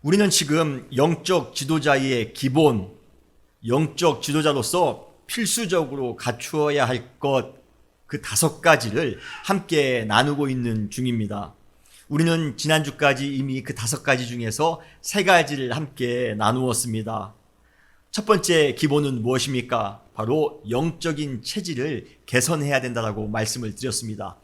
우리는 지금 영적 지도자의 기본, 영적 지도자로서 필수적으로 갖추어야 할 것, 그 5가지를 함께 나누고 있는 중입니다. 우리는 지난주까지 이미 그 5가지 중에서 3가지를 함께 나누었습니다. 첫 번째 기본은 무엇입니까? 바로 영적인 체질을 개선해야 된다고 말씀을 드렸습니다.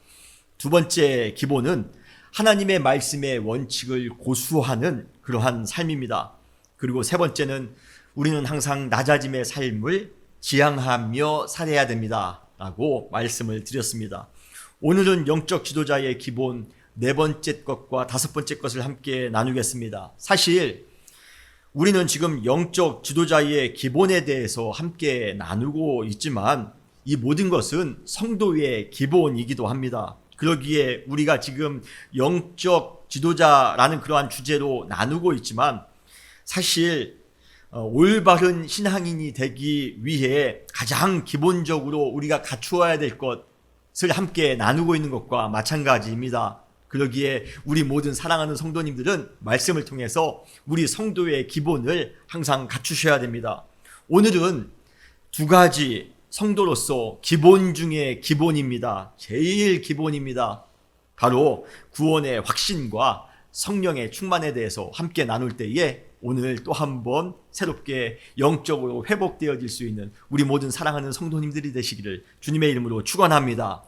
두 번째 기본은 하나님의 말씀의 원칙을 고수하는 그러한 삶입니다. 그리고 세 번째는 우리는 항상 낮아짐의 삶을 지향하며 살아야 됩니다 라고 말씀을 드렸습니다. 오늘은 영적 지도자의 기본 4번째 것과 5번째 것을 함께 나누겠습니다. 사실 우리는 지금 영적 지도자의 기본에 대해서 함께 나누고 있지만 이 모든 것은 성도의 기본이기도 합니다. 그러기에 우리가 지금 영적 지도자라는 그러한 주제로 나누고 있지만 사실 올바른 신앙인이 되기 위해 가장 기본적으로 우리가 갖추어야 될 것을 함께 나누고 있는 것과 마찬가지입니다. 그러기에 우리 모든 사랑하는 성도님들은 말씀을 통해서 우리 성도의 기본을 항상 갖추셔야 됩니다. 오늘은 2가지 성도로서 기본 중에 기본입니다. 제일 기본입니다. 바로 구원의 확신과 성령의 충만에 대해서 함께 나눌 때에 오늘 또 한 번 새롭게 영적으로 회복되어질 수 있는 우리 모든 사랑하는 성도님들이 되시기를 주님의 이름으로 축원합니다.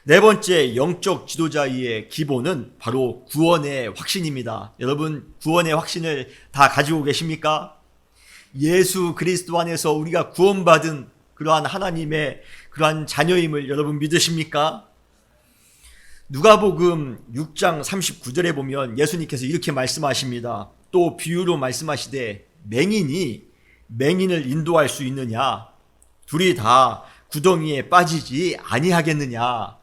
4번째 영적 지도자의 기본은 바로 구원의 확신입니다. 여러분, 구원의 확신을 다 가지고 계십니까? 예수 그리스도 안에서 우리가 구원받은 그러한 하나님의 그러한 자녀임을 여러분 믿으십니까? 누가복음 6장 39절에 보면 예수님께서 이렇게 말씀하십니다. 또 비유로 말씀하시되 맹인이 맹인을 인도할 수 있느냐? 둘이 다 구덩이에 빠지지 아니하겠느냐?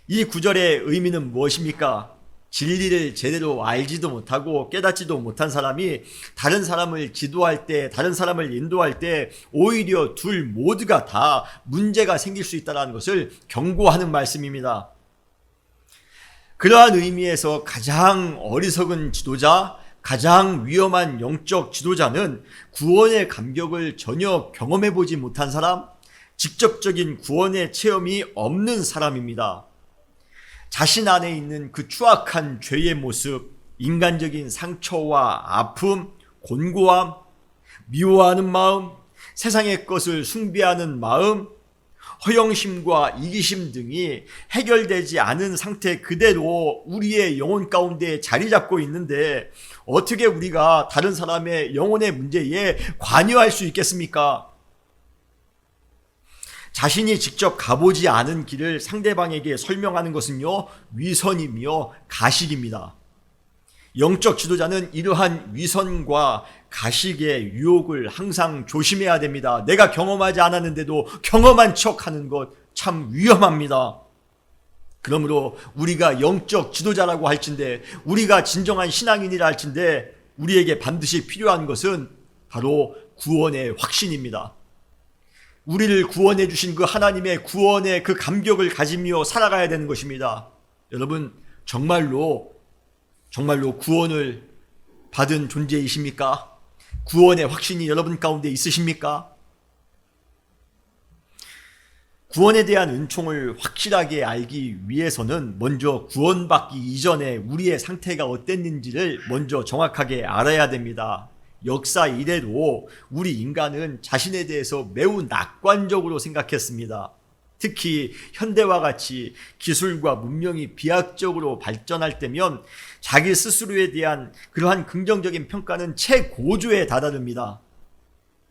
이 구절의 의미는 무엇입니까? 진리를 제대로 알지도 못하고 깨닫지도 못한 사람이 다른 사람을 지도할 때, 다른 사람을 인도할 때 오히려 둘 모두가 다 문제가 생길 수 있다는 것을 경고하는 말씀입니다. 그러한 의미에서 가장 어리석은 지도자, 가장 위험한 영적 지도자는 구원의 감격을 전혀 경험해보지 못한 사람, 직접적인 구원의 체험이 없는 사람입니다. 자신 안에 있는 그 추악한 죄의 모습, 인간적인 상처와 아픔, 곤고함, 미워하는 마음, 세상의 것을 숭배하는 마음, 허영심과 이기심 등이 해결되지 않은 상태 그대로 우리의 영혼 가운데 자리 잡고 있는데 어떻게 우리가 다른 사람의 영혼의 문제에 관여할 수 있겠습니까? 자신이 직접 가보지 않은 길을 상대방에게 설명하는 것은요, 위선이며 가식입니다. 영적 지도자는 이러한 위선과 가식의 유혹을 항상 조심해야 됩니다. 내가 경험하지 않았는데도 경험한 척하는 것 참 위험합니다. 그러므로 우리가 영적 지도자라고 할진대, 우리가 진정한 신앙인이라 할진대 우리에게 반드시 필요한 것은 바로 구원의 확신입니다. 우리를 구원해 주신 그 하나님의 구원의 그 감격을 가지며 살아가야 되는 것입니다. 여러분, 정말로 구원을 받은 존재이십니까? 구원의 확신이 여러분 가운데 있으십니까? 구원에 대한 은총을 확실하게 알기 위해서는 먼저 구원받기 이전에 우리의 상태가 어땠는지를 먼저 정확하게 알아야 됩니다. 역사 이래로 우리 인간은 자신에 대해서 매우 낙관적으로 생각했습니다. 특히 현대와 같이 기술과 문명이 비약적으로 발전할 때면 자기 스스로에 대한 그러한 긍정적인 평가는 최고조에 다다릅니다.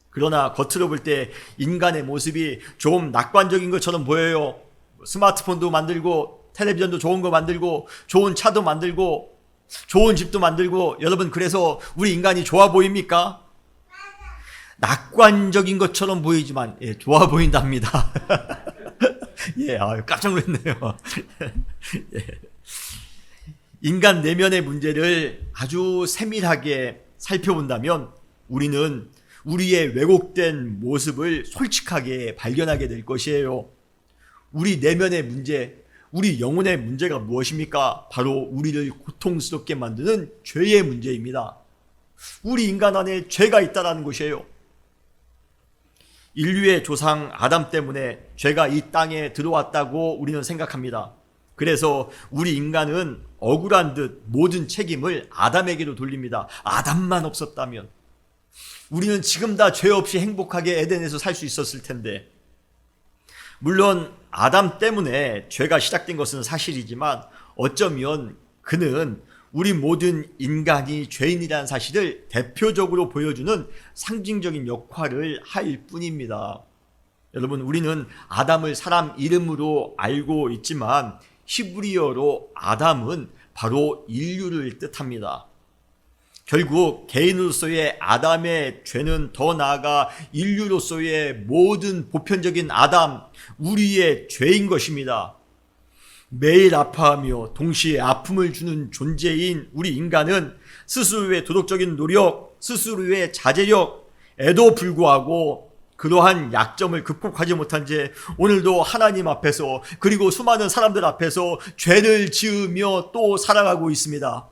그러나 겉으로 볼 때 인간의 모습이 좀 낙관적인 것처럼 보여요. 스마트폰도 만들고 텔레비전도 좋은 거 만들고 좋은 차도 만들고 좋은 집도 만들고, 여러분, 그래서 우리 인간이 좋아 보입니까? 낙관적인 것처럼 보이지만 좋아 보인답니다. 깜짝 놀랐네요. 인간 내면의 문제를 아주 세밀하게 살펴본다면 우리는 우리의 왜곡된 모습을 솔직하게 발견하게 될 것이에요. 우리 내면의 문제, 우리 영혼의 문제가 무엇입니까? 바로 우리를 고통스럽게 만드는 죄의 문제입니다. 우리 인간 안에 죄가 있다는 것이에요. 인류의 조상 아담 때문에 죄가 이 땅에 들어왔다고 우리는 생각합니다. 그래서 우리 인간은 억울한 듯 모든 책임을 아담에게로 돌립니다. 아담만 없었다면 우리는 지금 다 죄 없이 행복하게 에덴에서 살 수 있었을 텐데. 물론 아담 때문에 죄가 시작된 것은 사실이지만 어쩌면 그는 우리 모든 인간이 죄인이라는 사실을 대표적으로 보여주는 상징적인 역할을 할 뿐입니다. 여러분, 우리는 아담을 사람 이름으로 알고 있지만 히브리어로 아담은 바로 인류를 뜻합니다. 결국 개인으로서의 아담의 죄는 더 나아가 인류로서의 모든 보편적인 아담, 우리의 죄인 것입니다. 매일 아파하며 동시에 아픔을 주는 존재인 우리 인간은 스스로의 도덕적인 노력, 스스로의 자제력에도 불구하고 그러한 약점을 극복하지 못한 채 오늘도 하나님 앞에서 그리고 수많은 사람들 앞에서 죄를 지으며 또 살아가고 있습니다.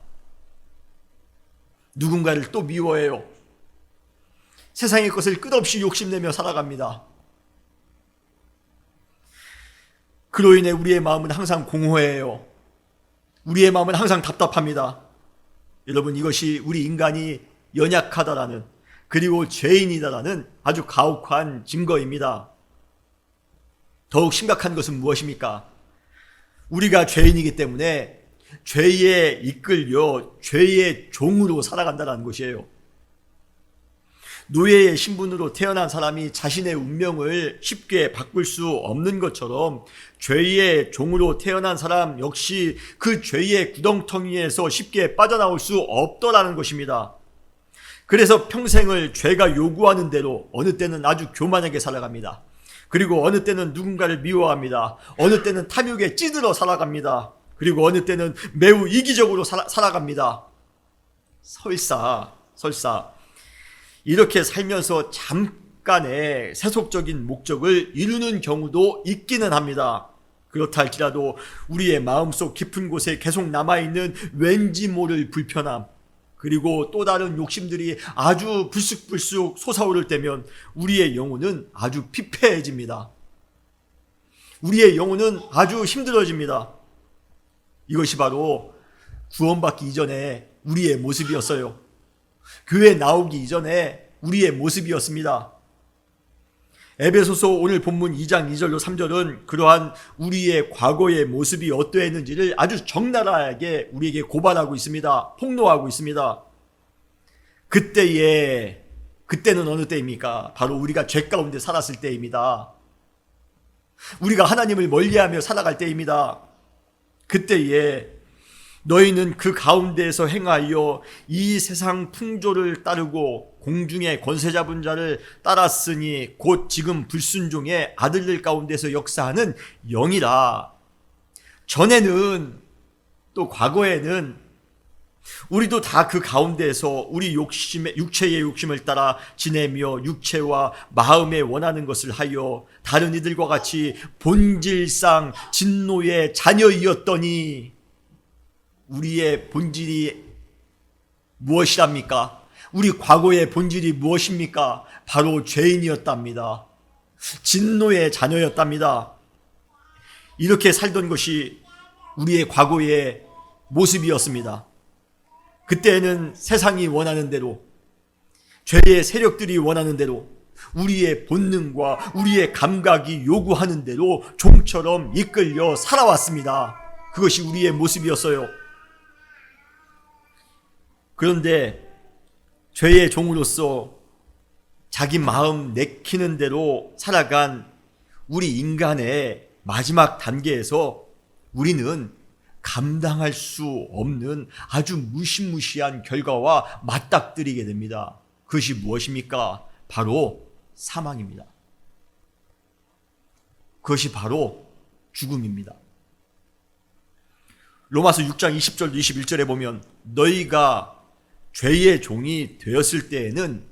누군가를 또 미워해요. 세상의 것을 끝없이 욕심내며 살아갑니다. 그로 인해 우리의 마음은 항상 공허해요. 우리의 마음은 항상 답답합니다. 여러분, 이것이 우리 인간이 연약하다라는, 그리고 죄인이다라는 아주 가혹한 증거입니다. 더욱 심각한 것은 무엇입니까? 우리가 죄인이기 때문에 죄에 이끌려 죄의 종으로 살아간다는 것이에요. 노예의 신분으로 태어난 사람이 자신의 운명을 쉽게 바꿀 수 없는 것처럼 죄의 종으로 태어난 사람 역시 그 죄의 구덩텅이에서 쉽게 빠져나올 수 없더라는 것입니다. 그래서 평생을 죄가 요구하는 대로 어느 때는 아주 교만하게 살아갑니다. 그리고 어느 때는 누군가를 미워합니다. 어느 때는 탐욕에 찌들어 살아갑니다. 그리고 어느 때는 매우 이기적으로 살아갑니다. 설사 이렇게 살면서 잠깐의 세속적인 목적을 이루는 경우도 있기는 합니다. 그렇다 할지라도 우리의 마음속 깊은 곳에 계속 남아있는 왠지 모를 불편함, 그리고 또 다른 욕심들이 아주 불쑥불쑥 솟아오를 때면 우리의 영혼은 아주 피폐해집니다. 우리의 영혼은 아주 힘들어집니다. 이것이 바로 구원받기 이전에 우리의 모습이었어요. 교회 나오기 이전에 우리의 모습이었습니다. 에베소서 오늘 본문 2장 2절로 3절은 그러한 우리의 과거의 모습이 어떠했는지를 아주 적나라하게 우리에게 고발하고 있습니다. 폭로하고 있습니다. 그때는 어느 때입니까? 바로 우리가 죄 가운데 살았을 때입니다. 우리가 하나님을 멀리하며 살아갈 때입니다. 그때에 너희는 그 가운데에서 행하여 이 세상 풍조를 따르고 공중의 권세 잡은 자를 따랐으니 곧 지금 불순종의 아들들 가운데서 역사하는 영이라. 전에는, 또 과거에는 우리도 다 그 가운데에서 우리 육체의 욕심을 따라 지내며 육체와 마음에 원하는 것을 하여 다른 이들과 같이 본질상 진노의 자녀이었더니, 우리의 본질이 무엇이랍니까? 우리 과거의 본질이 무엇입니까? 바로 죄인이었답니다. 진노의 자녀였답니다. 이렇게 살던 것이 우리의 과거의 모습이었습니다. 그때는 세상이 원하는 대로, 죄의 세력들이 원하는 대로, 우리의 본능과 우리의 감각이 요구하는 대로 종처럼 이끌려 살아왔습니다. 그것이 우리의 모습이었어요. 그런데 죄의 종으로서 자기 마음 내키는 대로 살아간 우리 인간의 마지막 단계에서 우리는 감당할 수 없는 아주 무시무시한 결과와 맞닥뜨리게 됩니다. 그것이 무엇입니까? 바로 사망입니다. 그것이 바로 죽음입니다. 로마서 6장 20절 21절에 보면 너희가 죄의 종이 되었을 때에는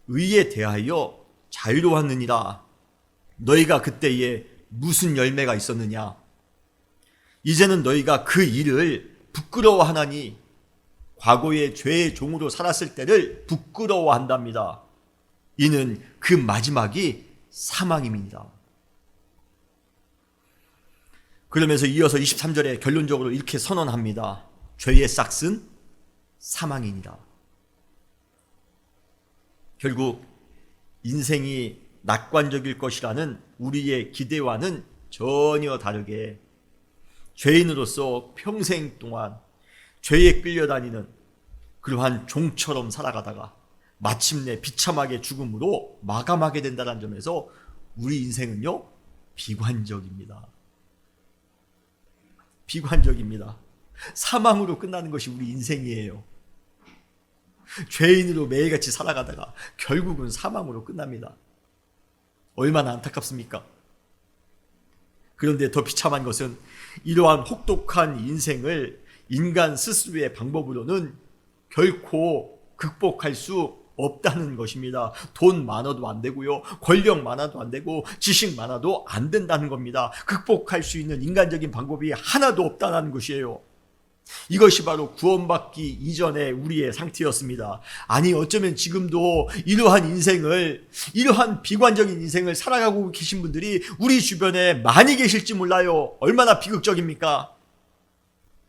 의에 대하여 자유로웠느니라. 너희가 그때에 무슨 열매가 있었느냐? 이제는 너희가 그 일을 부끄러워하나니 과거의 죄의 종으로 살았을 때를 부끄러워한답니다. 이는 그 마지막이 사망입니다. 그러면서 이어서 23절에 결론적으로 이렇게 선언합니다. 죄의 싹은 사망이니라. 결국 인생이 낙관적일 것이라는 우리의 기대와는 전혀 다르게 죄인으로서 평생 동안 죄에 끌려다니는 그러한 종처럼 살아가다가 마침내 비참하게 죽음으로 마감하게 된다는 점에서 우리 인생은요, 비관적입니다. 비관적입니다. 사망으로 끝나는 것이 우리 인생이에요. 죄인으로 매일같이 살아가다가 결국은 사망으로 끝납니다. 얼마나 안타깝습니까? 그런데 더 비참한 것은 이러한 혹독한 인생을 인간 스스로의 방법으로는 결코 극복할 수 없다는 것입니다. 돈 많아도 안 되고요, 권력 많아도 안 되고, 지식 많아도 안 된다는 겁니다. 극복할 수 있는 인간적인 방법이 하나도 없다는 것이에요. 이것이 바로 구원받기 이전의 우리의 상태였습니다. 아니, 어쩌면 지금도 이러한 비관적인 인생을 살아가고 계신 분들이 우리 주변에 많이 계실지 몰라요. 얼마나 비극적입니까?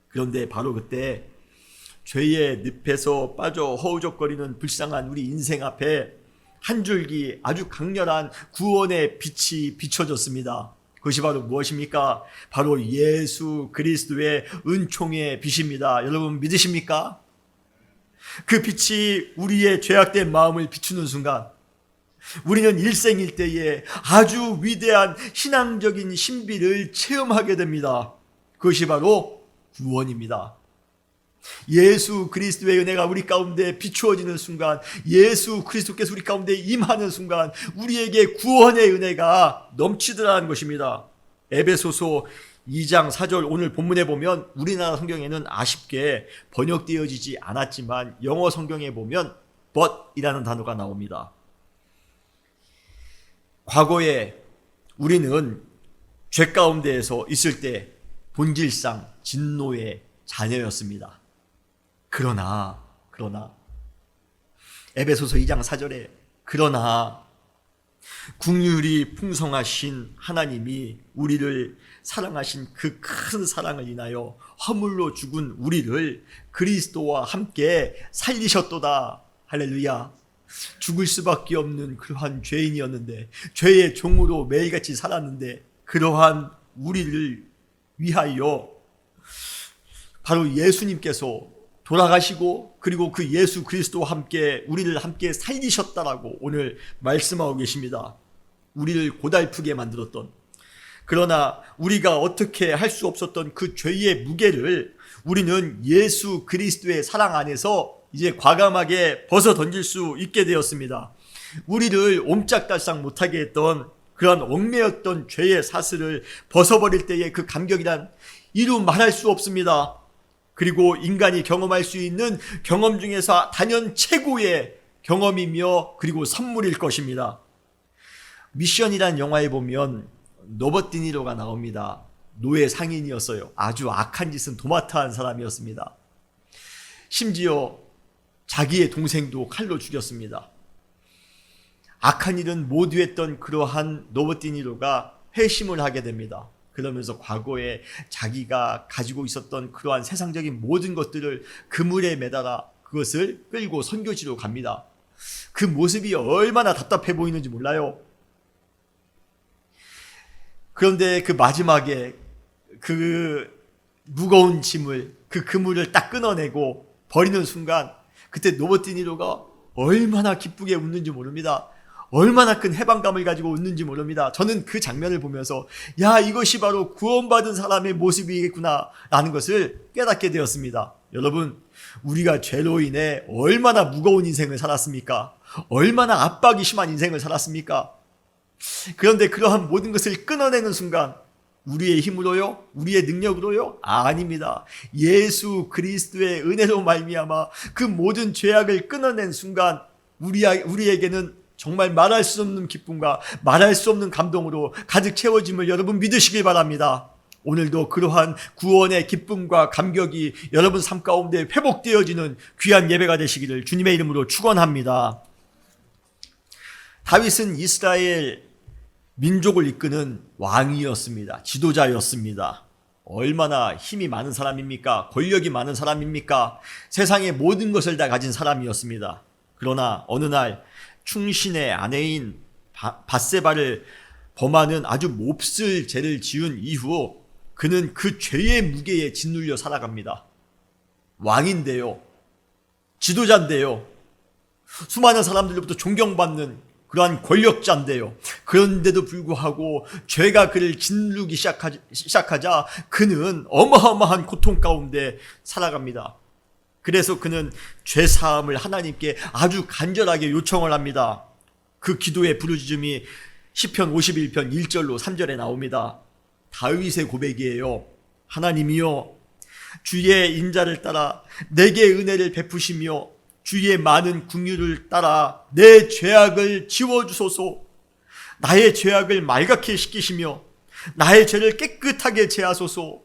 그런데 바로 그때 죄의 늪에서 빠져 허우적거리는 불쌍한 우리 인생 앞에 한 줄기 아주 강렬한 구원의 빛이 비춰졌습니다. 그것이 바로 무엇입니까? 바로 예수 그리스도의 은총의 빛입니다. 여러분 믿으십니까? 그 빛이 우리의 죄악된 마음을 비추는 순간 우리는 일생일대에 아주 위대한 신앙적인 신비를 체험하게 됩니다. 그것이 바로 구원입니다. 예수 그리스도의 은혜가 우리 가운데 비추어지는 순간, 예수 그리스도께서 우리 가운데 임하는 순간 우리에게 구원의 은혜가 넘치더라는 것입니다. 에베소서 2장 4절 오늘 본문에 보면 우리나라 성경에는 아쉽게 번역되어지지 않았지만 영어 성경에 보면 but 이라는 단어가 나옵니다. 과거에 우리는 죄 가운데에서 있을 때 본질상 진노의 자녀였습니다. 그러나 에베소서 2장 4절에 그러나 긍휼이 풍성하신 하나님이 우리를 사랑하신 그 큰 사랑을 인하여 허물로 죽은 우리를 그리스도와 함께 살리셨도다. 할렐루야. 죽을 수밖에 없는 그러한 죄인이었는데, 죄의 종으로 매일같이 살았는데, 그러한 우리를 위하여 바로 예수님께서 돌아가시고 그리고 그 예수 그리스도와 함께 우리를 함께 살리셨다라고 오늘 말씀하고 계십니다. 우리를 고달프게 만들었던, 그러나 우리가 어떻게 할 수 없었던 그 죄의 무게를 우리는 예수 그리스도의 사랑 안에서 이제 과감하게 벗어 던질 수 있게 되었습니다. 우리를 옴짝달싹 못하게 했던 그런 얽매였던 죄의 사슬을 벗어버릴 때의 그 감격이란 이루 말할 수 없습니다. 그리고 인간이 경험할 수 있는 경험 중에서 단연 최고의 경험이며 그리고 선물일 것입니다. 미션이란 영화에 보면 로버트 디니로가 나옵니다. 노예 상인이었어요. 아주 악한 짓은 도맡아 한 사람이었습니다. 심지어 자기의 동생도 칼로 죽였습니다. 악한 일은 모두 했던 그러한 로버트 디니로가 회심을 하게 됩니다. 그러면서 과거에 자기가 가지고 있었던 그러한 세상적인 모든 것들을 그물에 매달아 그것을 끌고 선교지로 갑니다. 그 모습이 얼마나 답답해 보이는지 몰라요. 그런데 그 마지막에 그 무거운 짐을, 그 그물을 딱 끊어내고 버리는 순간 그때 로버트 디니로가 얼마나 기쁘게 웃는지 모릅니다. 얼마나 큰 해방감을 가지고 웃는지 모릅니다. 저는 그 장면을 보면서 야, 이것이 바로 구원받은 사람의 모습이겠구나 라는 것을 깨닫게 되었습니다. 여러분, 우리가 죄로 인해 얼마나 무거운 인생을 살았습니까? 얼마나 압박이 심한 인생을 살았습니까? 그런데 그러한 모든 것을 끊어내는 순간 우리의 힘으로요? 우리의 능력으로요? 아닙니다. 예수 그리스도의 은혜로 말미암아 그 모든 죄악을 끊어낸 순간 우리에게는 정말 말할 수 없는 기쁨과 말할 수 없는 감동으로 가득 채워짐을 여러분 믿으시길 바랍니다. 오늘도 그러한 구원의 기쁨과 감격이 여러분 삶 가운데 회복되어지는 귀한 예배가 되시기를 주님의 이름으로 축원합니다. 다윗은 이스라엘 민족을 이끄는 왕이었습니다. 지도자였습니다. 얼마나 힘이 많은 사람입니까? 권력이 많은 사람입니까? 세상의 모든 것을 다 가진 사람이었습니다. 그러나 어느 날 충신의 아내인 밧세바를 범하는 아주 몹쓸 죄를 지은 이후 그는 그 죄의 무게에 짓눌려 살아갑니다. 왕인데요, 지도자인데요, 수많은 사람들로부터 존경받는 그러한 권력자인데요, 그런데도 불구하고 죄가 그를 짓누르기 시작하자 그는 어마어마한 고통 가운데 살아갑니다. 그래서 그는 죄사함을 하나님께 아주 간절하게 요청을 합니다. 그 기도의 부르짖음이 시편 51편 1절로 3절에 나옵니다. 다윗의 고백이에요. 하나님이여, 주의 인자를 따라 내게 은혜를 베푸시며 주의 많은 긍휼을 따라 내 죄악을 지워주소서. 나의 죄악을 말갛게 씻기시며 나의 죄를 깨끗하게 제하소서.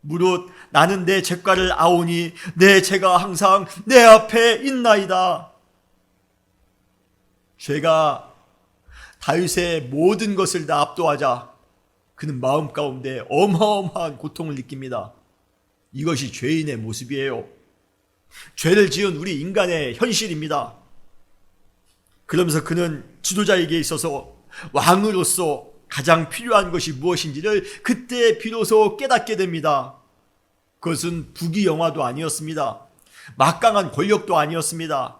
무릇 나는 내 죄가를 아오니 내 죄가 항상 내 앞에 있나이다. 죄가 다윗의 모든 것을 다 압도하자 그는 마음 가운데 어마어마한 고통을 느낍니다. 이것이 죄인의 모습이에요. 죄를 지은 우리 인간의 현실입니다. 그러면서 그는 지도자에게 있어서 왕으로서 가장 필요한 것이 무엇인지를 그때 비로소 깨닫게 됩니다. 그것은 부귀영화도 아니었습니다. 막강한 권력도 아니었습니다.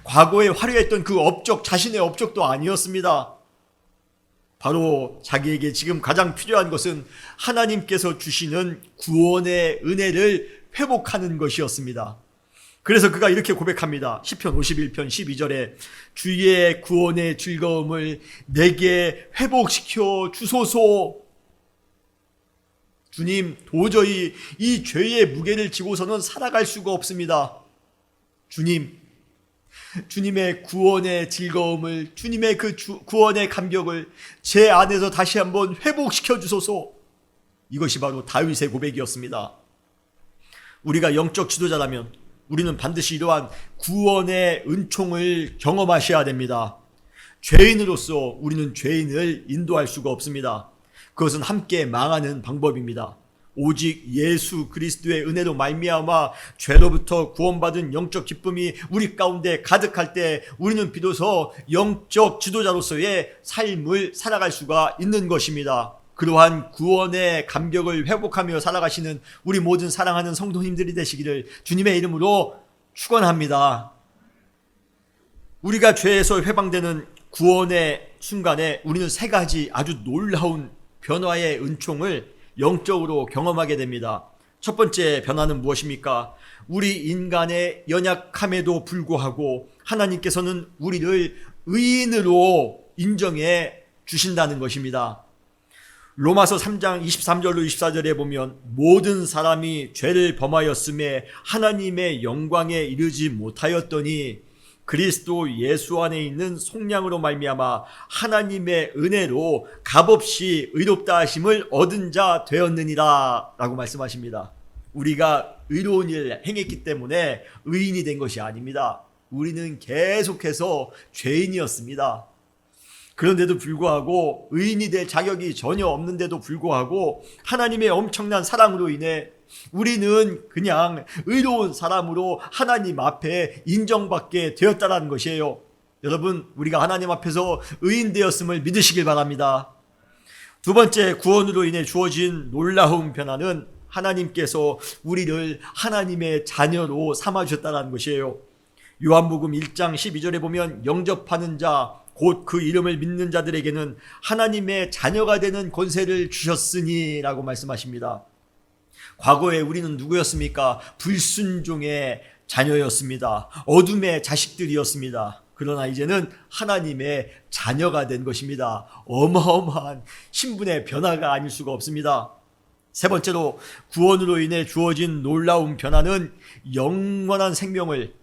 과거에 화려했던 그 업적, 자신의 업적도 아니었습니다. 바로 자기에게 지금 가장 필요한 것은 하나님께서 주시는 구원의 은혜를 회복하는 것이었습니다. 그래서 그가 이렇게 고백합니다. 시편 51편 12절에 주의 구원의 즐거움을 내게 회복시켜 주소서. 주님, 도저히 이 죄의 무게를 지고서는 살아갈 수가 없습니다. 주님, 주님의 구원의 즐거움을, 주님의 그 구원의 감격을 제 안에서 다시 한번 회복시켜 주소서. 이것이 바로 다윗의 고백이었습니다. 우리가 영적 지도자라면 우리는 반드시 이러한 구원의 은총을 경험하셔야 됩니다. 죄인으로서 우리는 죄인을 인도할 수가 없습니다. 그것은 함께 망하는 방법입니다. 오직 예수 그리스도의 은혜로 말미암아 죄로부터 구원받은 영적 기쁨이 우리 가운데 가득할 때 우리는 비로소 영적 지도자로서의 삶을 살아갈 수가 있는 것입니다. 그러한 구원의 감격을 회복하며 살아가시는 우리 모든 사랑하는 성도님들이 되시기를 주님의 이름으로 축원합니다. 우리가 죄에서 해방되는 구원의 순간에 우리는 세 가지 아주 놀라운 변화의 은총을 영적으로 경험하게 됩니다. 첫 번째 변화는 무엇입니까? 우리 인간의 연약함에도 불구하고 하나님께서는 우리를 의인으로 인정해 주신다는 것입니다. 로마서 3장 23절로 24절에 보면 모든 사람이 죄를 범하였음에 하나님의 영광에 이르지 못하였더니 그리스도 예수 안에 있는 속량으로 말미암아 하나님의 은혜로 값없이 의롭다 하심을 얻은 자 되었느니라 라고 말씀하십니다. 우리가 의로운 일을 행했기 때문에 의인이 된 것이 아닙니다. 우리는 계속해서 죄인이었습니다. 그런데도 불구하고 의인이 될 자격이 전혀 없는데도 불구하고 하나님의 엄청난 사랑으로 인해 우리는 그냥 의로운 사람으로 하나님 앞에 인정받게 되었다는 것이에요. 여러분, 우리가 하나님 앞에서 의인 되었음을 믿으시길 바랍니다. 두 번째, 구원으로 인해 주어진 놀라운 변화는 하나님께서 우리를 하나님의 자녀로 삼아주셨다는 것이에요. 요한복음 1장 12절에 보면 영접하는 자 곧 그 이름을 믿는 자들에게는 하나님의 자녀가 되는 권세를 주셨으니 라고 말씀하십니다. 과거에 우리는 누구였습니까? 불순종의 자녀였습니다. 어둠의 자식들이었습니다. 그러나 이제는 하나님의 자녀가 된 것입니다. 어마어마한 신분의 변화가 아닐 수가 없습니다. 세 번째로 구원으로 인해 주어진 놀라운 변화는 영원한 생명을,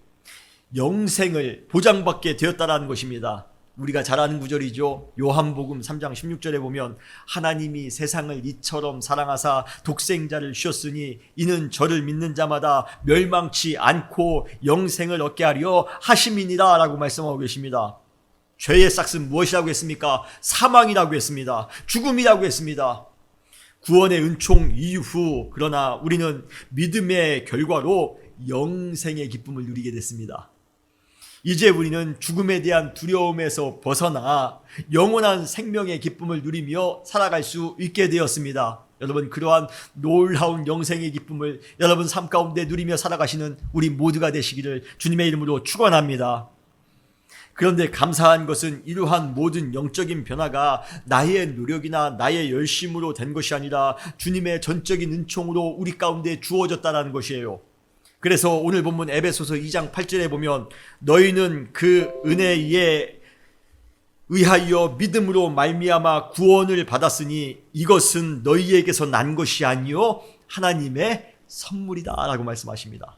영생을 보장받게 되었다는 것입니다. 우리가 잘 아는 구절이죠. 요한복음 3장 16절에 보면 하나님이 세상을 이처럼 사랑하사 독생자를 주셨으니 이는 저를 믿는 자마다 멸망치 않고 영생을 얻게 하려 하심이니라 라고 말씀하고 계십니다. 죄의 싹은 무엇이라고 했습니까? 사망이라고 했습니다. 죽음이라고 했습니다. 구원의 은총 이후 그러나 우리는 믿음의 결과로 영생의 기쁨을 누리게 됐습니다. 이제 우리는 죽음에 대한 두려움에서 벗어나 영원한 생명의 기쁨을 누리며 살아갈 수 있게 되었습니다. 여러분, 그러한 놀라운 영생의 기쁨을 여러분 삶 가운데 누리며 살아가시는 우리 모두가 되시기를 주님의 이름으로 축원합니다. 그런데 감사한 것은 이러한 모든 영적인 변화가 나의 노력이나 나의 열심으로 된 것이 아니라 주님의 전적인 은총으로 우리 가운데 주어졌다는 것이에요. 그래서 오늘 본문 에베소서 2장 8절에 보면 너희는 그 은혜에 의하여 믿음으로 말미암아 구원을 받았으니 이것은 너희에게서 난 것이 아니요 하나님의 선물이다 라고 말씀하십니다.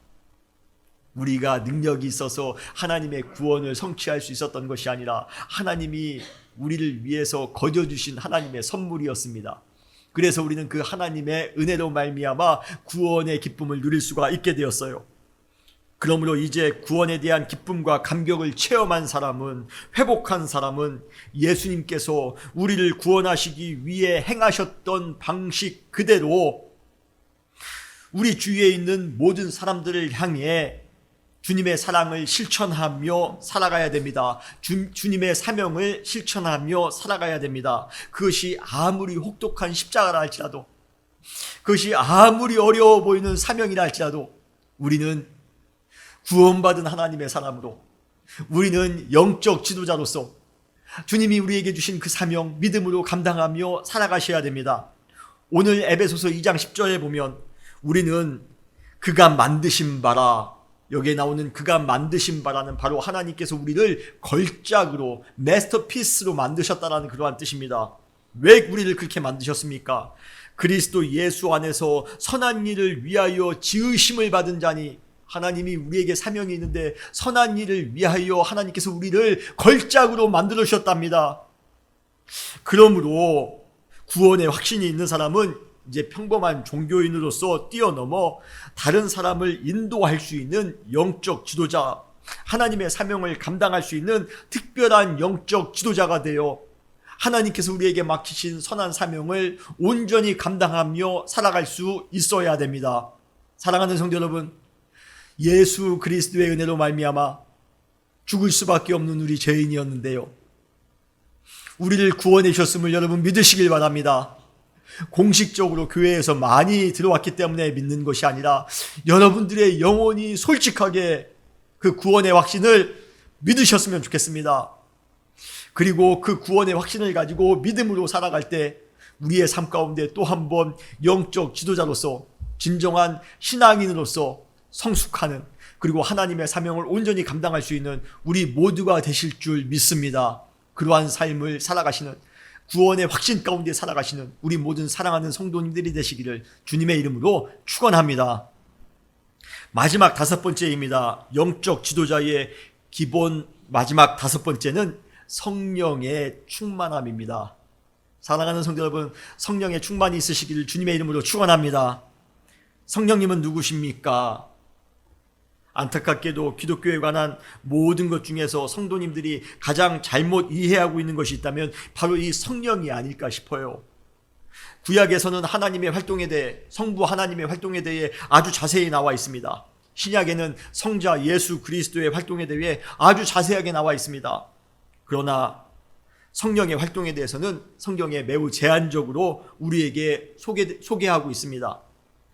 우리가 능력이 있어서 하나님의 구원을 성취할 수 있었던 것이 아니라 하나님이 우리를 위해서 거저주신 하나님의 선물이었습니다. 그래서 우리는 그 하나님의 은혜로 말미암아 구원의 기쁨을 누릴 수가 있게 되었어요. 그러므로 이제 구원에 대한 기쁨과 감격을 체험한 사람은, 회복한 사람은 예수님께서 우리를 구원하시기 위해 행하셨던 방식 그대로 우리 주위에 있는 모든 사람들을 향해 주님의 사랑을 실천하며 살아가야 됩니다. 주님의 사명을 실천하며 살아가야 됩니다. 그것이 아무리 혹독한 십자가라 할지라도, 그것이 아무리 어려워 보이는 사명이라 할지라도 우리는 구원받은 하나님의 사람으로, 우리는 영적 지도자로서 주님이 우리에게 주신 그 사명 믿음으로 감당하며 살아가셔야 됩니다. 오늘 에베소서 2장 10절에 보면 우리는 그가 만드신 바라, 여기에 나오는 그가 만드신 바라는 바로 하나님께서 우리를 걸작으로 마스터피스로 만드셨다라는 그러한 뜻입니다. 왜 우리를 그렇게 만드셨습니까? 그리스도 예수 안에서 선한 일을 위하여 지으심을 받은 자니, 하나님이 우리에게 사명이 있는데 선한 일을 위하여 하나님께서 우리를 걸작으로 만들어 주셨답니다. 그러므로 구원의 확신이 있는 사람은 이제 평범한 종교인으로서 뛰어넘어 다른 사람을 인도할 수 있는 영적 지도자, 하나님의 사명을 감당할 수 있는 특별한 영적 지도자가 되어 하나님께서 우리에게 맡기신 선한 사명을 온전히 감당하며 살아갈 수 있어야 됩니다. 사랑하는 성도 여러분, 예수 그리스도의 은혜로 말미암아 죽을 수밖에 없는 우리 죄인이었는데요, 우리를 구원해 주셨음을 여러분 믿으시길 바랍니다. 공식적으로 교회에서 많이 들어왔기 때문에 믿는 것이 아니라 여러분들의 영혼이 솔직하게 그 구원의 확신을 믿으셨으면 좋겠습니다. 그리고 그 구원의 확신을 가지고 믿음으로 살아갈 때 우리의 삶 가운데 또 한 번 영적 지도자로서, 진정한 신앙인으로서 성숙하는, 그리고 하나님의 사명을 온전히 감당할 수 있는 우리 모두가 되실 줄 믿습니다. 그러한 삶을 살아가시는, 구원의 확신 가운데 살아가시는 우리 모든 사랑하는 성도님들이 되시기를 주님의 이름으로 축원합니다. 마지막 5번째입니다. 영적 지도자의 기본 마지막 5번째는 성령의 충만함입니다. 사랑하는 성도 여러분, 성령의 충만이 있으시기를 주님의 이름으로 축원합니다. 성령님은 누구십니까? 안타깝게도 기독교에 관한 모든 것 중에서 성도님들이 가장 잘못 이해하고 있는 것이 있다면 바로 이 성령이 아닐까 싶어요. 구약에서는 하나님의 활동에 대해, 성부 하나님의 활동에 대해 아주 자세히 나와 있습니다. 신약에는 성자 예수 그리스도의 활동에 대해 아주 자세하게 나와 있습니다. 그러나 성령의 활동에 대해서는 성경에 매우 제한적으로 우리에게 소개하고 있습니다.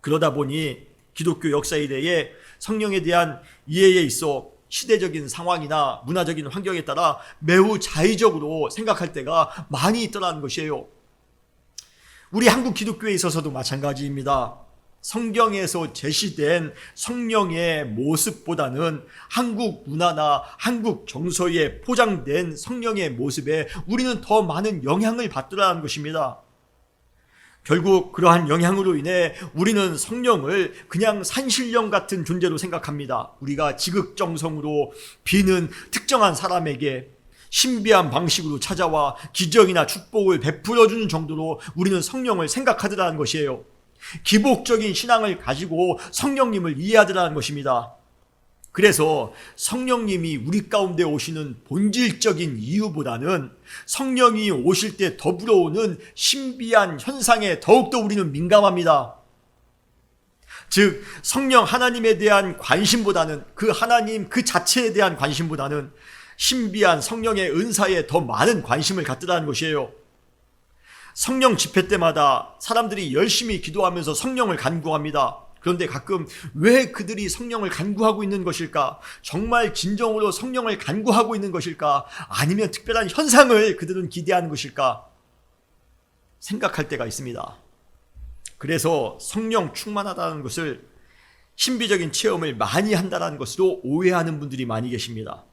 그러다 보니 기독교 역사에 대해 성령에 대한 이해에 있어 시대적인 상황이나 문화적인 환경에 따라 매우 자의적으로 생각할 때가 많이 있더라는 것이에요. 우리 한국 기독교에 있어서도 마찬가지입니다. 성경에서 제시된 성령의 모습보다는 한국 문화나 한국 정서에 포장된 성령의 모습에 우리는 더 많은 영향을 받더라는 것입니다. 결국 그러한 영향으로 인해 우리는 성령을 그냥 산신령 같은 존재로 생각합니다. 우리가 지극정성으로 비는 특정한 사람에게 신비한 방식으로 찾아와 기적이나 축복을 베풀어주는 정도로 우리는 성령을 생각하더라는 것이에요. 기복적인 신앙을 가지고 성령님을 이해하더라는 것입니다. 그래서 성령님이 우리 가운데 오시는 본질적인 이유보다는 성령이 오실 때 더불어 오는 신비한 현상에 더욱더 우리는 민감합니다. 즉 성령 하나님에 대한 관심보다는, 그 하나님 그 자체에 대한 관심보다는 신비한 성령의 은사에 더 많은 관심을 갖더라는 것이에요. 성령 집회 때마다 사람들이 열심히 기도하면서 성령을 간구합니다. 그런데 가끔 왜 그들이 성령을 간구하고 있는 것일까? 정말 진정으로 성령을 간구하고 있는 것일까? 아니면 특별한 현상을 그들은 기대하는 것일까? 생각할 때가 있습니다. 그래서 성령 충만하다는 것을 신비적인 체험을 많이 한다는 것으로 오해하는 분들이 많이 계십니다.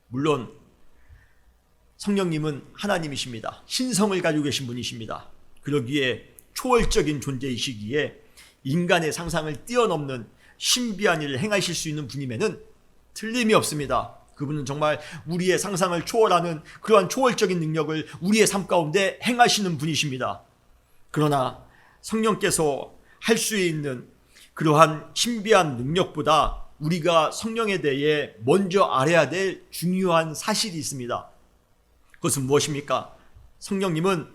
물론 성령님은 하나님이십니다. 신성을 가지고 계신 분이십니다. 그러기에 초월적인 존재이시기에 인간의 상상을 뛰어넘는 신비한 일을 행하실 수 있는 분임에는 틀림이 없습니다. 그분은 정말 우리의 상상을 초월하는 그러한 초월적인 능력을 우리의 삶 가운데 행하시는 분이십니다. 그러나 성령께서 할 수 있는 그러한 신비한 능력보다 우리가 성령에 대해 먼저 알아야 될 중요한 사실이 있습니다. 그것은 무엇입니까? 성령님은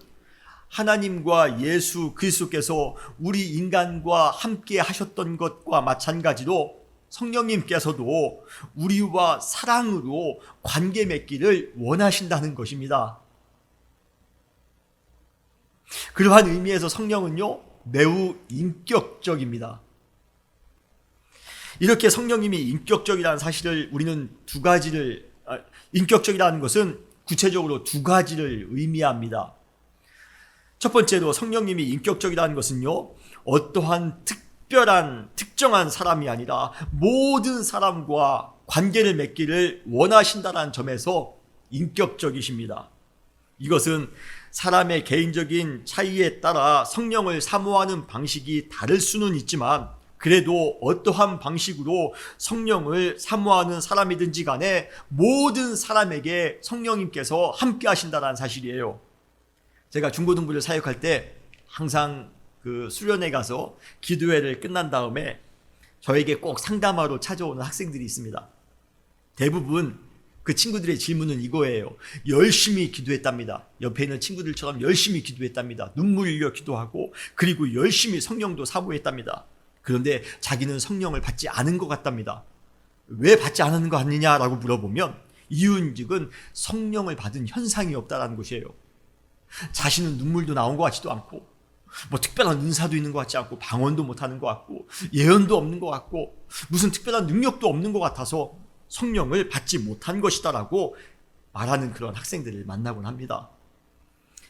하나님과 예수 그리스도께서 우리 인간과 함께 하셨던 것과 마찬가지로 성령님께서도 우리와 사랑으로 관계 맺기를 원하신다는 것입니다. 그러한 의미에서 성령은요, 매우 인격적입니다. 이렇게 성령님이 인격적이라는 사실을 우리는 인격적이라는 것은 구체적으로 두 가지를 의미합니다. 첫 번째로 성령님이 인격적이라는 것은요, 어떠한 특정한 사람이 아니라 모든 사람과 관계를 맺기를 원하신다는 점에서 인격적이십니다. 이것은 사람의 개인적인 차이에 따라 성령을 사모하는 방식이 다를 수는 있지만, 그래도 어떠한 방식으로 성령을 사모하는 사람이든지 간에 모든 사람에게 성령님께서 함께 하신다는 사실이에요. 제가 중고등부를 사역할 때 항상 그 수련회 가서 기도회를 끝난 다음에 저에게 꼭 상담하러 찾아오는 학생들이 있습니다. 대부분 그 친구들의 질문은 이거예요. 열심히 기도했답니다. 옆에 있는 친구들처럼 열심히 기도했답니다. 눈물 흘려 기도하고 그리고 열심히 성령도 사모했답니다. 그런데 자기는 성령을 받지 않은 것 같답니다. 왜 받지 않은 거 아니냐라고 물어보면 이유인즉은 성령을 받은 현상이 없다라는 것이에요. 자신은 눈물도 나온 것 같지도 않고 뭐 특별한 은사도 있는 것 같지 않고 방언도 못하는 것 같고 예언도 없는 것 같고 무슨 특별한 능력도 없는 것 같아서 성령을 받지 못한 것이다라고 말하는 그런 학생들을 만나곤 합니다.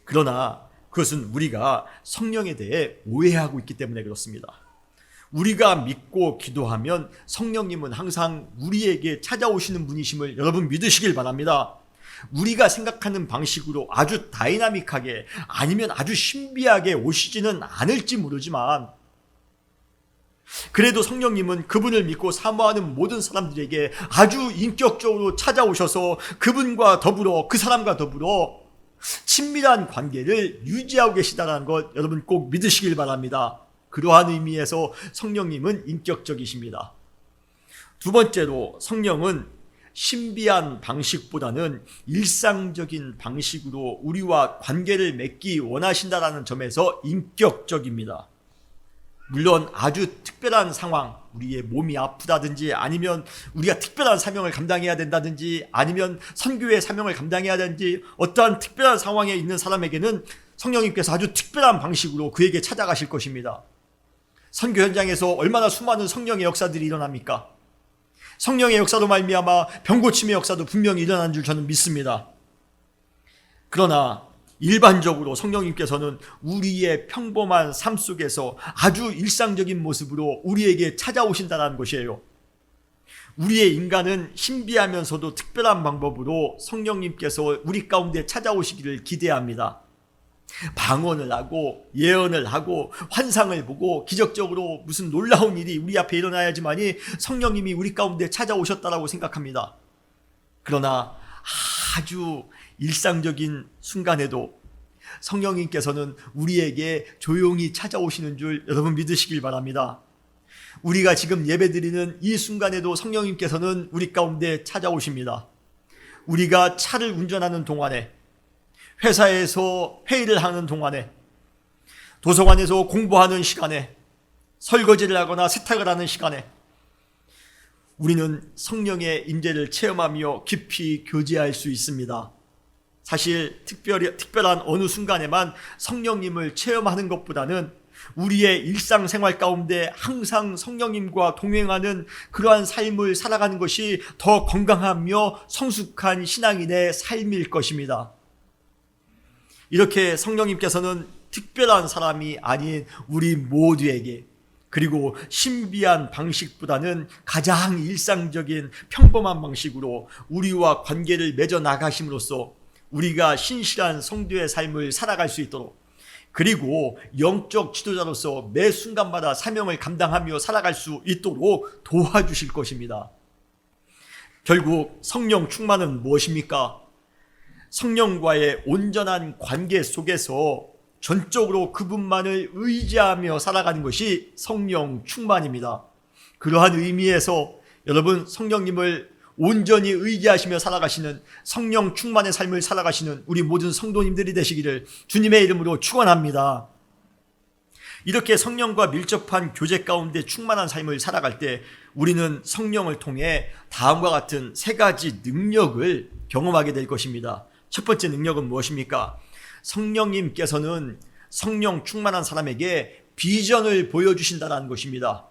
그러나 그것은 우리가 성령에 대해 오해하고 있기 때문에 그렇습니다. 우리가 믿고 기도하면 성령님은 항상 우리에게 찾아오시는 분이심을 여러분 믿으시길 바랍니다. 우리가 생각하는 방식으로 아주 다이나믹하게 아니면 아주 신비하게 오시지는 않을지 모르지만, 그래도 성령님은 그분을 믿고 사모하는 모든 사람들에게 아주 인격적으로 찾아오셔서 그분과 더불어, 그 사람과 더불어 친밀한 관계를 유지하고 계시다는 것 여러분 꼭 믿으시길 바랍니다. 그러한 의미에서 성령님은 인격적이십니다. 두 번째로 성령은 신비한 방식보다는 일상적인 방식으로 우리와 관계를 맺기 원하신다는 점에서 인격적입니다. 물론 아주 특별한 상황, 우리의 몸이 아프다든지 아니면 우리가 특별한 사명을 감당해야 된다든지 아니면 선교의 사명을 감당해야 되는지 어떠한 특별한 상황에 있는 사람에게는 성령님께서 아주 특별한 방식으로 그에게 찾아가실 것입니다. 선교 현장에서 얼마나 수많은 성령의 역사들이 일어납니까? 성령의 역사로 말미암아 병고침의 역사도 분명히 일어난 줄 저는 믿습니다. 그러나 일반적으로 성령님께서는 우리의 평범한 삶 속에서 아주 일상적인 모습으로 우리에게 찾아오신다는 것이에요. 우리의 인간은 신비하면서도 특별한 방법으로 성령님께서 우리 가운데 찾아오시기를 기대합니다. 방언을 하고 예언을 하고 환상을 보고 기적적으로 무슨 놀라운 일이 우리 앞에 일어나야지만이 성령님이 우리 가운데 찾아오셨다라고 생각합니다. 그러나 아주 일상적인 순간에도 성령님께서는 우리에게 조용히 찾아오시는 줄 여러분 믿으시길 바랍니다. 우리가 지금 예배드리는 이 순간에도 성령님께서는 우리 가운데 찾아오십니다. 우리가 차를 운전하는 동안에, 회사에서 회의를 하는 동안에, 도서관에서 공부하는 시간에, 설거지를 하거나 세탁을 하는 시간에 우리는 성령의 임재를 체험하며 깊이 교제할 수 있습니다. 사실 특별한 어느 순간에만 성령님을 체험하는 것보다는 우리의 일상생활 가운데 항상 성령님과 동행하는 그러한 삶을 살아가는 것이 더 건강하며 성숙한 신앙인의 삶일 것입니다. 이렇게 성령님께서는 특별한 사람이 아닌 우리 모두에게, 그리고 신비한 방식보다는 가장 일상적인 평범한 방식으로 우리와 관계를 맺어 나가심으로써 우리가 신실한 성도의 삶을 살아갈 수 있도록, 그리고 영적 지도자로서 매 순간마다 사명을 감당하며 살아갈 수 있도록 도와주실 것입니다. 결국 성령 충만은 무엇입니까? 성령과의 온전한 관계 속에서 전적으로 그분만을 의지하며 살아가는 것이 성령 충만입니다. 그러한 의미에서 여러분, 성령님을 온전히 의지하시며 살아가시는 성령 충만의 삶을 살아가시는 우리 모든 성도님들이 되시기를 주님의 이름으로 축원합니다. 이렇게 성령과 밀접한 교제 가운데 충만한 삶을 살아갈 때 우리는 성령을 통해 다음과 같은 세 가지 능력을 경험하게 될 것입니다. 첫 번째 능력은 무엇입니까? 성령님께서는 성령 충만한 사람에게 비전을 보여주신다는 것입니다.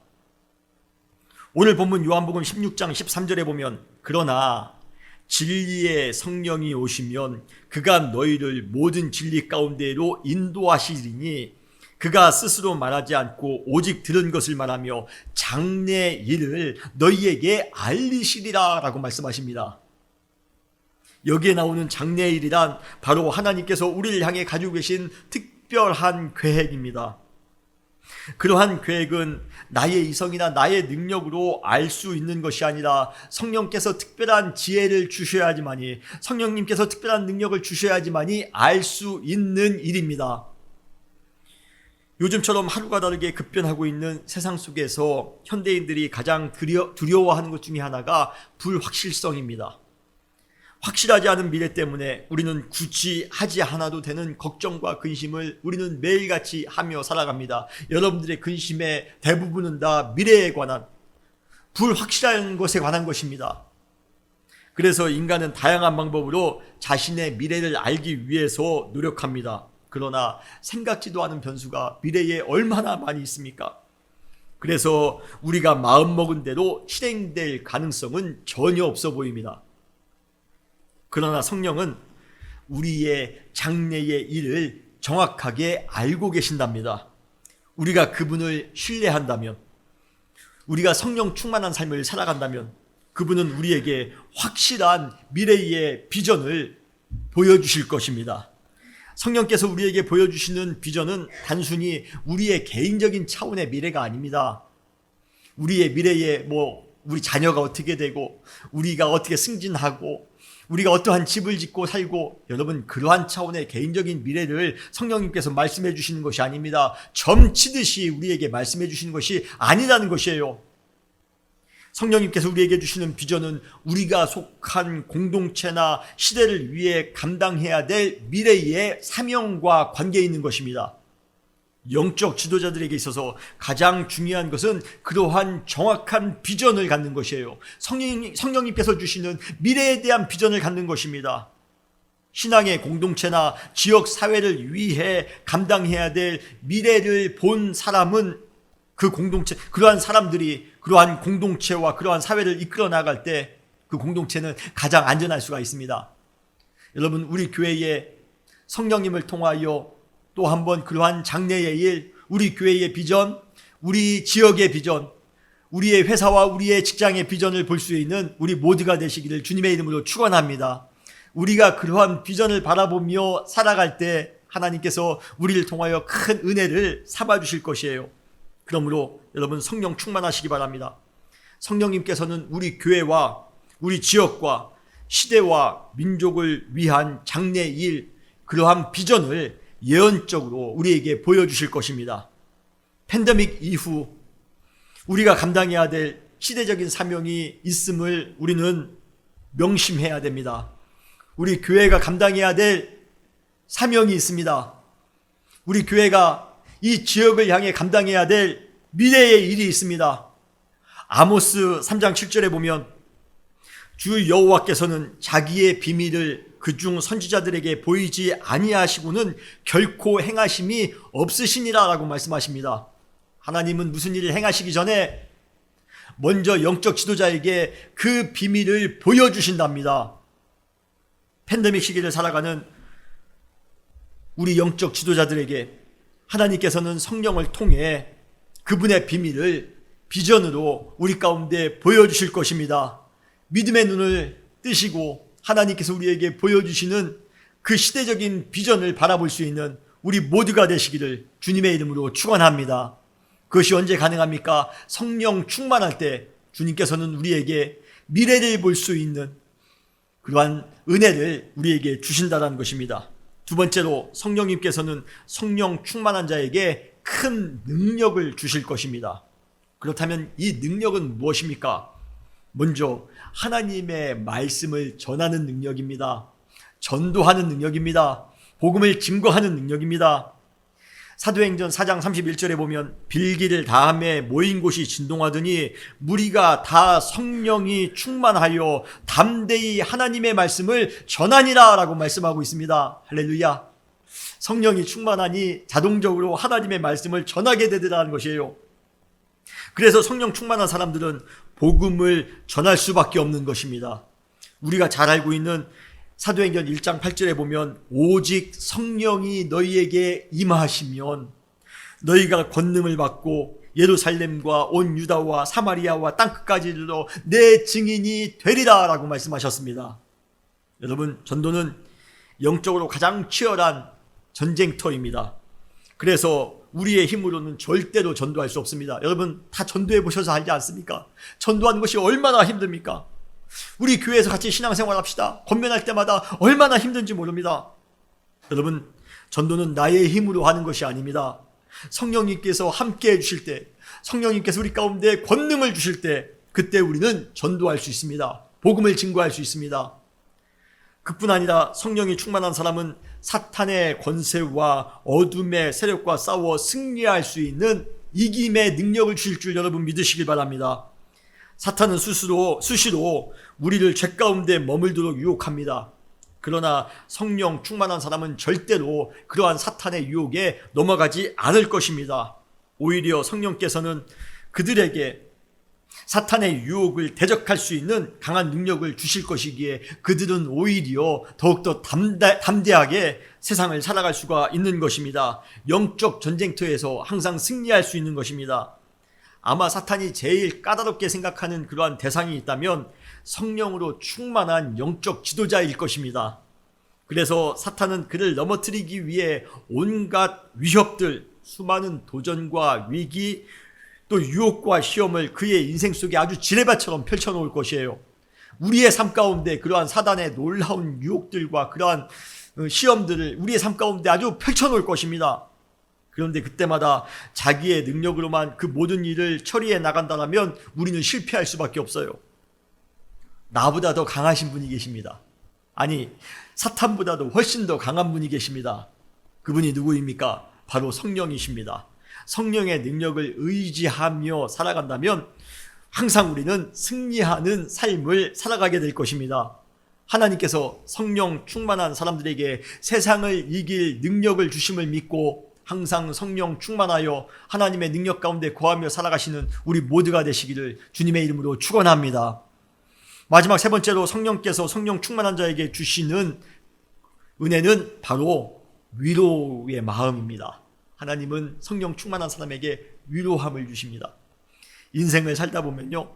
오늘 본문 요한복음 16장 13절에 보면, 그러나 진리의 성령이 오시면 그가 너희를 모든 진리 가운데로 인도하시리니 그가 스스로 말하지 않고 오직 들은 것을 말하며 장래 일을 너희에게 알리시리라 라고 말씀하십니다. 여기에 나오는 장래일이란 바로 하나님께서 우리를 향해 가지고 계신 특별한 계획입니다. 그러한 계획은 나의 이성이나 나의 능력으로 알 수 있는 것이 아니라 성령께서 특별한 지혜를 주셔야지만이, 성령님께서 특별한 능력을 주셔야지만이 알 수 있는 일입니다. 요즘처럼 하루가 다르게 급변하고 있는 세상 속에서 현대인들이 가장 두려워하는 것 중에 하나가 불확실성입니다. 확실하지 않은 미래 때문에 우리는 굳이 하지 않아도 되는 걱정과 근심을 우리는 매일같이 하며 살아갑니다. 여러분들의 근심의 대부분은 다 미래에 관한, 불확실한 것에 관한 것입니다. 그래서 인간은 다양한 방법으로 자신의 미래를 알기 위해서 노력합니다. 그러나 생각지도 않은 변수가 미래에 얼마나 많이 있습니까? 그래서 우리가 마음먹은 대로 실행될 가능성은 전혀 없어 보입니다. 그러나 성령은 우리의 장래의 일을 정확하게 알고 계신답니다. 우리가 그분을 신뢰한다면, 우리가 성령 충만한 삶을 살아간다면 그분은 우리에게 확실한 미래의 비전을 보여주실 것입니다. 성령께서 우리에게 보여주시는 비전은 단순히 우리의 개인적인 차원의 미래가 아닙니다. 우리의 미래에 우리 자녀가 어떻게 되고, 우리가 어떻게 승진하고, 우리가 어떠한 집을 짓고 살고, 여러분, 그러한 차원의 개인적인 미래를 성령님께서 말씀해 주시는 것이 아닙니다. 점치듯이 우리에게 말씀해 주시는 것이 아니라는 것이에요. 성령님께서 우리에게 주시는 비전은 우리가 속한 공동체나 시대를 위해 감당해야 될 미래의 사명과 관계에 있는 것입니다. 영적 지도자들에게 있어서 가장 중요한 것은 그러한 정확한 비전을 갖는 것이에요. 성령님께서 주시는 미래에 대한 비전을 갖는 것입니다. 신앙의 공동체나 지역 사회를 위해 감당해야 될 미래를 본 사람은 그 공동체, 그러한 사람들이 그러한 공동체와 그러한 사회를 이끌어 나갈 때 그 공동체는 가장 안전할 수가 있습니다. 여러분, 우리 교회에 성령님을 통하여 또 한번 그러한 장래의 일, 우리 교회의 비전, 우리 지역의 비전, 우리의 회사와 우리의 직장의 비전을 볼 수 있는 우리 모두가 되시기를 주님의 이름으로 축원합니다. 우리가 그러한 비전을 바라보며 살아갈 때 하나님께서 우리를 통하여 큰 은혜를 삼아 주실 것이에요. 그러므로 여러분, 성령 충만하시기 바랍니다. 성령님께서는 우리 교회와 우리 지역과 시대와 민족을 위한 장래일, 그러한 비전을 예언적으로 우리에게 보여주실 것입니다. 팬데믹 이후 우리가 감당해야 될 시대적인 사명이 있음을 우리는 명심해야 됩니다. 우리 교회가 감당해야 될 사명이 있습니다. 우리 교회가 이 지역을 향해 감당해야 될 미래의 일이 있습니다. 아모스 3장 7절에 보면 주 여호와께서는 자기의 비밀을 그중 선지자들에게 보이지 아니하시고는 결코 행하심이 없으시니라 라고 말씀하십니다. 하나님은 무슨 일을 행하시기 전에 먼저 영적 지도자에게 그 비밀을 보여주신답니다. 팬데믹 시기를 살아가는 우리 영적 지도자들에게 하나님께서는 성령을 통해 그분의 비밀을 비전으로 우리 가운데 보여주실 것입니다. 믿음의 눈을 뜨시고 하나님께서 우리에게 보여주시는 그 시대적인 비전을 바라볼 수 있는 우리 모두가 되시기를 주님의 이름으로 축원합니다. 그것이 언제 가능합니까? 성령 충만할 때 주님께서는 우리에게 미래를 볼 수 있는 그러한 은혜를 우리에게 주신다는 것입니다. 두 번째로 성령님께서는 성령 충만한 자에게 큰 능력을 주실 것입니다. 그렇다면 이 능력은 무엇입니까? 먼저 하나님의 말씀을 전하는 능력입니다. 전도하는 능력입니다. 복음을 증거하는 능력입니다. 사도행전 4장 31절에 보면 빌기를 다함에 모인 곳이 진동하더니 무리가 다 성령이 충만하여 담대히 하나님의 말씀을 전하니라 라고 말씀하고 있습니다. 할렐루야. 성령이 충만하니 자동적으로 하나님의 말씀을 전하게 되더라는 것이에요. 그래서 성령 충만한 사람들은 복음을 전할 수밖에 없는 것입니다. 우리가 잘 알고 있는 사도행전 1장 8절에 보면 오직 성령이 너희에게 임하시면 너희가 권능을 받고 예루살렘과 온 유다와 사마리아와 땅끝까지 이르러 내 증인이 되리라 라고 말씀하셨습니다. 여러분, 전도는 영적으로 가장 치열한 전쟁터입니다. 그래서 우리의 힘으로는 절대로 전도할 수 없습니다. 여러분 다 전도해 보셔서 알지 않습니까? 전도하는 것이 얼마나 힘듭니까? 우리 교회에서 같이 신앙생활 합시다. 권면할 때마다 얼마나 힘든지 모릅니다. 여러분, 전도는 나의 힘으로 하는 것이 아닙니다. 성령님께서 함께 해주실 때, 성령님께서 우리 가운데 권능을 주실 때, 그때 우리는 전도할 수 있습니다. 복음을 증거할 수 있습니다. 그뿐 아니라 성령이 충만한 사람은 사탄의 권세와 어둠의 세력과 싸워 승리할 수 있는 이김의 능력을 주실 줄 여러분 믿으시길 바랍니다. 사탄은 수시로 우리를 죄 가운데 머물도록 유혹합니다. 그러나 성령 충만한 사람은 절대로 그러한 사탄의 유혹에 넘어가지 않을 것입니다. 오히려 성령께서는 그들에게 사탄의 유혹을 대적할 수 있는 강한 능력을 주실 것이기에 그들은 오히려 더욱더 담대하게 세상을 살아갈 수가 있는 것입니다. 영적 전쟁터에서 항상 승리할 수 있는 것입니다. 아마 사탄이 제일 까다롭게 생각하는 그러한 대상이 있다면 성령으로 충만한 영적 지도자일 것입니다. 그래서 사탄은 그를 넘어뜨리기 위해 온갖 위협들, 수많은 도전과 위기, 또 유혹과 시험을 그의 인생 속에 아주 지뢰밭처럼 펼쳐놓을 것이에요. 우리의 삶 가운데 그러한 사단의 놀라운 유혹들과 그러한 시험들을 우리의 삶 가운데 아주 펼쳐놓을 것입니다. 그런데 그때마다 자기의 능력으로만 그 모든 일을 처리해 나간다면 우리는 실패할 수밖에 없어요. 나보다 더 강하신 분이 계십니다. 아니, 사탄보다도 훨씬 더 강한 분이 계십니다. 그분이 누구입니까? 바로 성령이십니다. 성령의 능력을 의지하며 살아간다면 항상 우리는 승리하는 삶을 살아가게 될 것입니다. 하나님께서 성령 충만한 사람들에게 세상을 이길 능력을 주심을 믿고 항상 성령 충만하여 하나님의 능력 가운데 거하며 살아가시는 우리 모두가 되시기를 주님의 이름으로 축원합니다. 마지막 세 번째로 성령께서 성령 충만한 자에게 주시는 은혜는 바로 위로의 마음입니다. 하나님은 성령 충만한 사람에게 위로함을 주십니다. 인생을 살다 보면요,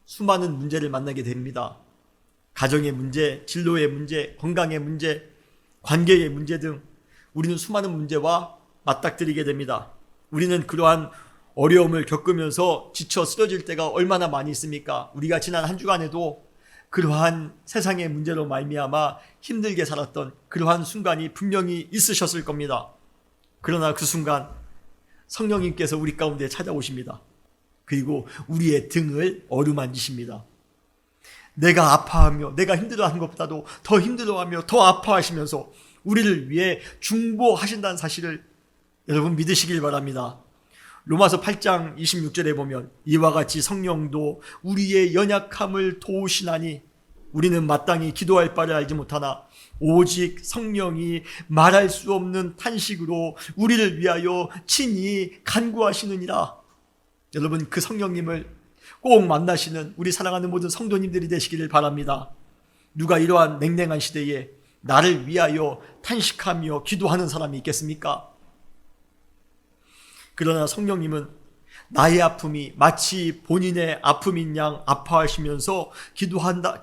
수많은 문제를 만나게 됩니다. 가정의 문제, 진로의 문제, 건강의 문제, 관계의 문제 등 우리는 수많은 문제와 맞닥뜨리게 됩니다. 우리는 그러한 어려움을 겪으면서 지쳐 쓰러질 때가 얼마나 많이 있습니까? 우리가 지난 한 주간에도 그러한 세상의 문제로 말미암아 힘들게 살았던 그러한 순간이 분명히 있으셨을 겁니다. 그러나 그 순간 성령님께서 우리 가운데 찾아오십니다. 그리고 우리의 등을 어루만지십니다. 내가 아파하며 내가 힘들어하는 것보다도 더 힘들어하며 더 아파하시면서 우리를 위해 중보하신다는 사실을 여러분 믿으시길 바랍니다. 로마서 8장 26절에 보면 이와 같이 성령도 우리의 연약함을 도우시나니 우리는 마땅히 기도할 바를 알지 못하나 오직 성령이 말할 수 없는 탄식으로 우리를 위하여 친히 간구하시느니라. 여러분 그 성령님을 꼭 만나시는 우리 사랑하는 모든 성도님들이 되시기를 바랍니다. 누가 이러한 냉랭한 시대에 나를 위하여 탄식하며 기도하는 사람이 있겠습니까? 그러나 성령님은 나의 아픔이 마치 본인의 아픔인 양 아파하시면서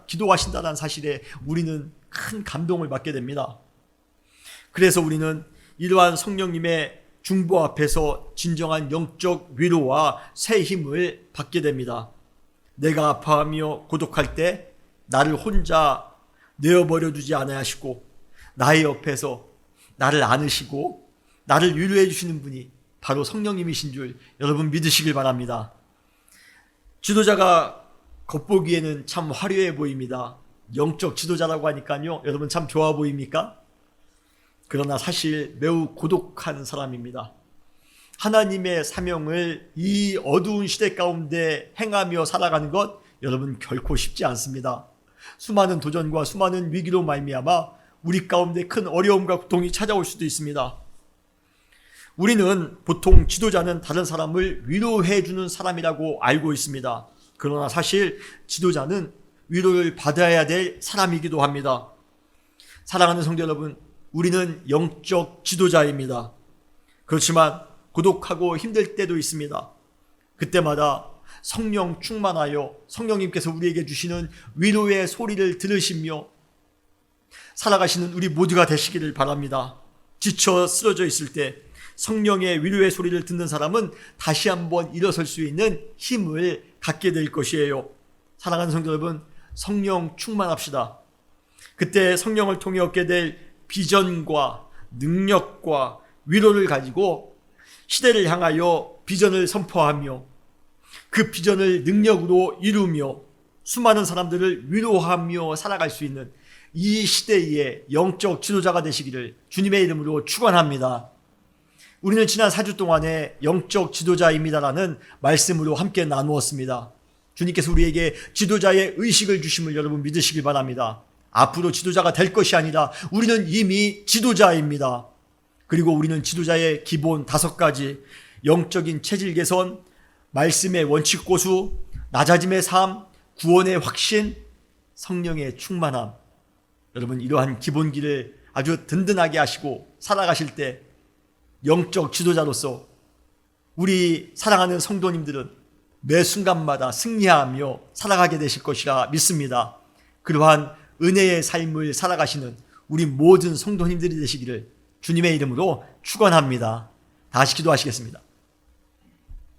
기도하신다는 사실에 우리는 큰 감동을 받게 됩니다. 그래서 우리는 이러한 성령님의 중보 앞에서 진정한 영적 위로와 새 힘을 받게 됩니다. 내가 아파하며 고독할 때 나를 혼자 내어버려 두지 않아야 하시고 나의 옆에서 나를 안으시고 나를 위로해 주시는 분이 바로 성령님이신 줄 여러분 믿으시길 바랍니다. 지도자가 겉보기에는 참 화려해 보입니다. 영적 지도자라고 하니까요, 여러분 참 좋아 보입니까? 그러나 사실 매우 고독한 사람입니다. 하나님의 사명을 이 어두운 시대 가운데 행하며 살아가는 것 여러분 결코 쉽지 않습니다. 수많은 도전과 수많은 위기로 말미암아 우리 가운데 큰 어려움과 고통이 찾아올 수도 있습니다. 우리는 보통 지도자는 다른 사람을 위로해 주는 사람이라고 알고 있습니다. 그러나 사실 지도자는 위로를 받아야 될 사람이기도 합니다. 사랑하는 성도 여러분, 우리는 영적 지도자입니다. 그렇지만 고독하고 힘들 때도 있습니다. 그때마다 성령 충만하여 성령님께서 우리에게 주시는 위로의 소리를 들으시며 살아가시는 우리 모두가 되시기를 바랍니다. 지쳐 쓰러져 있을 때 성령의 위로의 소리를 듣는 사람은 다시 한번 일어설 수 있는 힘을 갖게 될 것이에요. 사랑하는 성도 여러분, 성령 충만합시다. 그때 성령을 통해 얻게 될 비전과 능력과 위로를 가지고 시대를 향하여 비전을 선포하며 그 비전을 능력으로 이루며 수많은 사람들을 위로하며 살아갈 수 있는 이 시대의 영적 지도자가 되시기를 주님의 이름으로 축원합니다. 우리는 지난 4주 동안에 영적 지도자입니다라는 말씀으로 함께 나누었습니다. 주님께서 우리에게 지도자의 의식을 주심을 여러분 믿으시길 바랍니다. 앞으로 지도자가 될 것이 아니라 우리는 이미 지도자입니다. 그리고 우리는 지도자의 기본 5가지, 영적인 체질 개선, 말씀의 원칙 고수, 낮아짐의 삶, 구원의 확신, 성령의 충만함. 여러분 이러한 기본기를 아주 든든하게 하시고 살아가실 때 영적 지도자로서 우리 사랑하는 성도님들은 매 순간마다 승리하며 살아가게 되실 것이라 믿습니다. 그러한 은혜의 삶을 살아가시는 우리 모든 성도님들이 되시기를 주님의 이름으로 축원합니다. 다시 기도하시겠습니다.